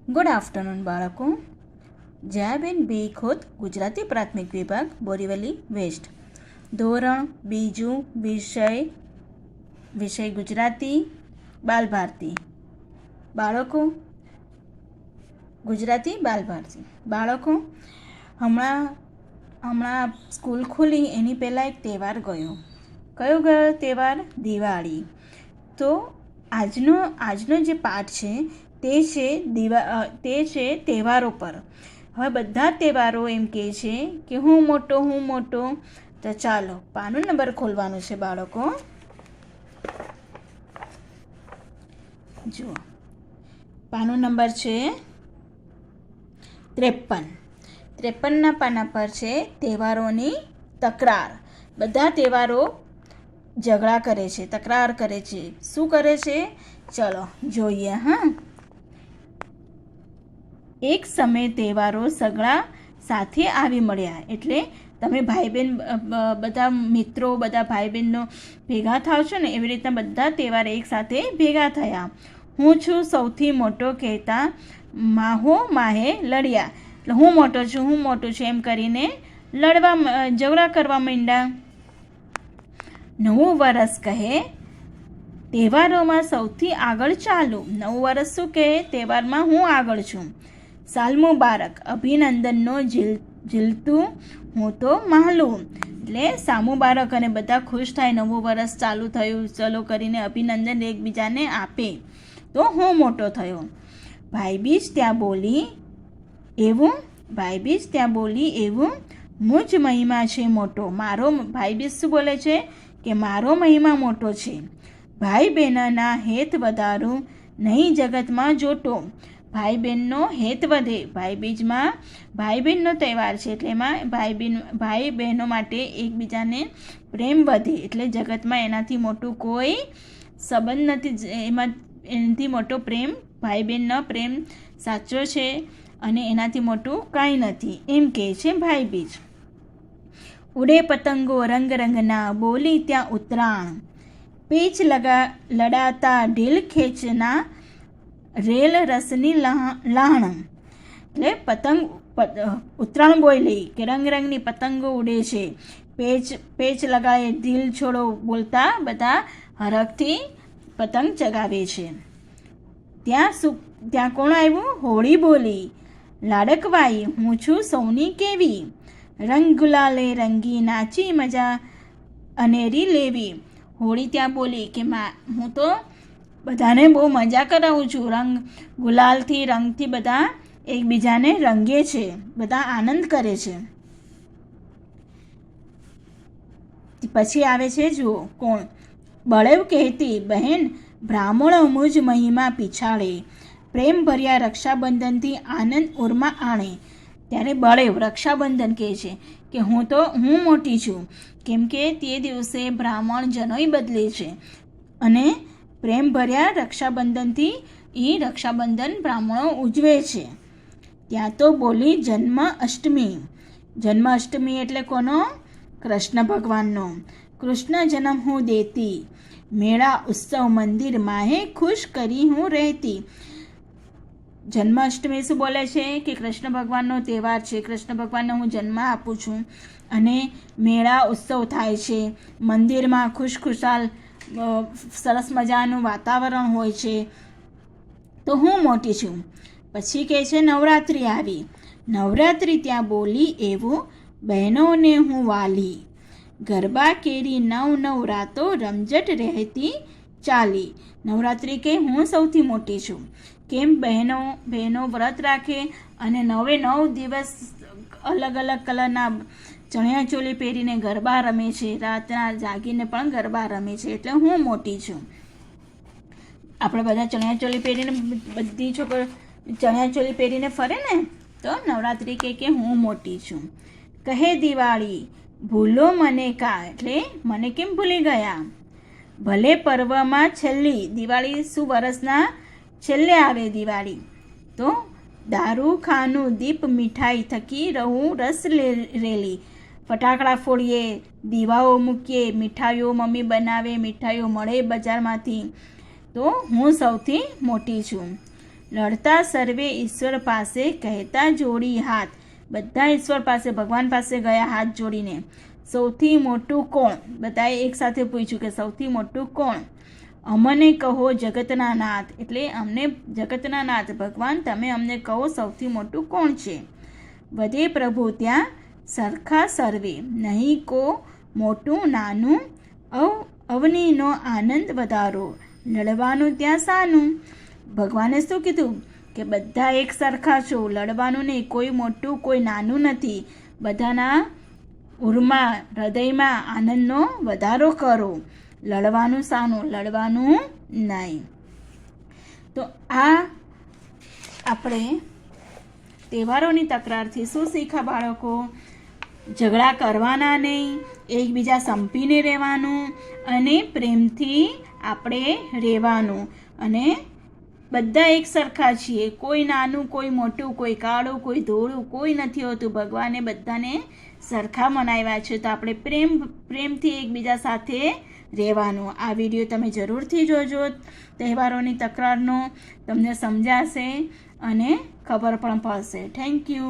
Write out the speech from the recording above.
Good afternoon બાળકો. જયાબેન બી ખોત, ગુજરાતી પ્રાથમિક વિભાગ, બોરીવલી વેસ્ટ. ધોરણ બીજું, વિષય ગુજરાતી, બાલભારતી. બાળકો, ગુજરાતી બાલભારતી. બાળકો, હમણાં સ્કૂલ ખુલી એની પહેલાં એક તહેવાર ગયો. કયો ગયો તહેવાર? દિવાળી. તો આજનો જે પાઠ છે તે છે તહેવારો પર. હવે બધા તહેવારો એમ કહે છે કે હું મોટો. તો ચાલો પાનો નંબર ખોલવાનું છે બાળકો. જુઓ, પાનો નંબર છે 53. 53ના પાના પર છે તહેવારોની તકરાર. બધા તહેવારો ઝઘડા કરે છે, તકરાર કરે છે. શું કરે છે? ચલો જોઈએ. એક સમયે તહેવારો સગળા સાથે આવી મળ્યા. એટલે તમે ભાઈ બહેન બધા મિત્રો, બધા ભાઈ બહેનો ભેગા થાવ છો ને, એવી રીતના બધા તહેવાર એક સાથે ભેગા થયા. હું છું સૌથી મોટો કહેતા માહે લડ્યા. એટલે હું મોટો છું એમ કરીને ઝઘડા કરવા માંડ્યા. નવું વરસ કહે તહેવારોમાં સૌથી આગળ ચાલું. નવું વરસ શું કહે? તહેવારમાં હું આગળ છું. સાલ મુબારક, અભિનંદનનો ઝીલતું હું તો માલું. એટલે સાલ મુબારક અને બધા ખુશ થાય, નવું વરસ ચાલુ થયું ચલો કરીને અભિનંદન એકબીજાને આપે. તો હું મોટો થયો. ભાઈબીજ ત્યાં બોલી એવું મુજ મહિમા છે મોટો. મારો ભાઈબીજ શું બોલે છે? કે મારો મહિમા મોટો છે. ભાઈ બહેનના હેત વધારું નહીં જગતમાં જોટો. ભાઈ બહેનનો હેત વધે. ભાઈબીજમાં ભાઈ બહેનનો તહેવાર છે, એટલે એમાં ભાઈ બહેનો માટે એકબીજાને પ્રેમ વધે. એટલે જગતમાં એનાથી મોટું કોઈ સંબંધ નથી. એનાથી મોટો પ્રેમ ભાઈ બહેનનો પ્રેમ સાચો છે અને એનાથી મોટું કાંઈ નથી, એમ કહે છે ભાઈબીજ. ઉડે પતંગો રંગના, બોલી ત્યાં ઉતરાણ. પેચ લડાતા ઢીલ ખેંચના, રેલ રસની લાહણ. એટલે ઉત્તરાયણ બોલી કે રંગની પતંગો ઉડે છે. પેચ લગાએ ઢીલ છોડો બોલતા બધા હરખથી પતંગ ચગાવે છે. ત્યાં કોણ આવ્યું? હોળી બોલી. લાડકવાઈ, હું છું સૌની કેવી. રંગ ગુલાલે રંગી, નાચી મજા અનેરી લેવી. હોળી ત્યાં બોલી કે હું તો બધાને બહુ મજા કરાવું છું. રંગથી બધા એકબીજાને રંગે છે, બધા આનંદ કરે છે. પછી આવે છે, જુઓ કોણ? બળેવ કહેતી બહેન બ્રાહ્મણો મુજ મહિમા પીછાડે. પ્રેમ ભર્યા રક્ષાબંધનથી આનંદ ઉરમાં આણે. ત્યારે બળેવ રક્ષાબંધન કહે છે કે હું મોટી છું, કેમ કે તે દિવસે બ્રાહ્મણ જનોઈ બદલે છે અને પ્રેમ ભર્યા રક્ષાબંધનથી રક્ષાબંધન બ્રાહ્મણો ઉજવે છે. ત્યાં તો બોલી જન્માષ્ટમી એટલે કોનો? કૃષ્ણ ભગવાનનો. કૃષ્ણ જન્મ હું દેતી, મેળા ઉત્સવ મંદિર માહે ખુશ કરી હું રહેતી. જન્માષ્ટમી શું બોલે છે? કે કૃષ્ણ ભગવાનનો તહેવાર છે. કૃષ્ણ ભગવાનને હું જન્મ આપું છું અને મેળા ઉત્સવ થાય છે. મંદિરમાં ખુશખુશાલ સરસ મજાનું વાતાવરણ હોય છે. તો હું મોટી છું. પછી કહે છે નવરાત્રિ આવી. નવરાત્રિ ત્યાં બોલી એવું બહેનોને હું વાલી. ગરબા કેરી 9 રાતો રમઝટ રહેતી ચાલી. નવરાત્રિ કે હું સૌથી મોટી છું. કેમ? બહેનો વ્રત રાખે અને 9 દિવસ અલગ કલરના ચણિયાચોલી પહેરીને ગરબા રમે છે. રાતના જાગીને પણ ગરબા રમે છે. એટલે હું મોટી છું. આપણે બધા ચણિયાચોલી પહેરીને, બધી છોકરીઓ ચણિયાચોલી પહેરીને ફરે ને, તો નવરાત્રિ કે હું મોટી છું. કહે દિવાળી ભૂલો મને કા. એટલે મને કેમ ભૂલી ગયા? ભલે પર્વમાં છેલ્લી. દિવાળી શું? વરસના છેલ્લે આવે દિવાળી. તો દારૂ ખાનું દીપ મીઠાઈ થકી રહું રસ રેલી. ફટાકડા ફોડીએ, દીવાઓ મૂકીએ, મીઠાઈઓ મમ્મી બનાવે, મીઠાઈઓ મળે બજારમાંથી. તો હું સૌથી મોટી છું. લડતા સર્વે ઈશ્વર પાસે કહેતા જોડી હાથ. બધા ઈશ્વર પાસે, ભગવાન પાસે ગયા હાથ જોડીને. સૌથી મોટું કોણ? બધાએ એકસાથે પૂછ્યું કે સૌથી મોટું કોણ? અમને કહો જગતના નાથ. એટલે અમને જગતના નાથ ભગવાન તમે અમને કહો સૌથી મોટું કોણ છે? વધે પ્રભુ ત્યાં સરખા સર્વે, નહીં કો મોટું નાનું, અવનીનો આનંદ વધારો, લડવાનું ત્યાં સાનું. ભગવાને શું કીધું કે બધા એક સરખા છો, લડવાનું નહીં, કોઈ મોટું કોઈ નાનું નથી, બધાના ઉર્મા હૃદયમાં આનંદનો વધારો કરો, લડવાનું સાનું, લડવાનું નહીં. તો આ આપણે તહેવારોની તકરારથી શું શીખ્યા બાળકો? ઝઘડા કરવાના નહીં, એકબીજા સંપીને રહેવાનું અને પ્રેમથી આપણે રહેવાનું. અને બધા એક સરખા છીએ, કોઈ નાનું કોઈ મોટું, કોઈ કાળું કોઈ ધોળું કોઈ નથી હોતું. ભગવાને બધાને સરખા મનાવ્યા છે, તો આપણે પ્રેમથી એકબીજા સાથે રહેવાનું. આ વિડીયો તમે જરૂરથી જોજો. તહેવારોની તકરારનો તમને સમજાશે અને ખબર પણ પડશે. Thank you.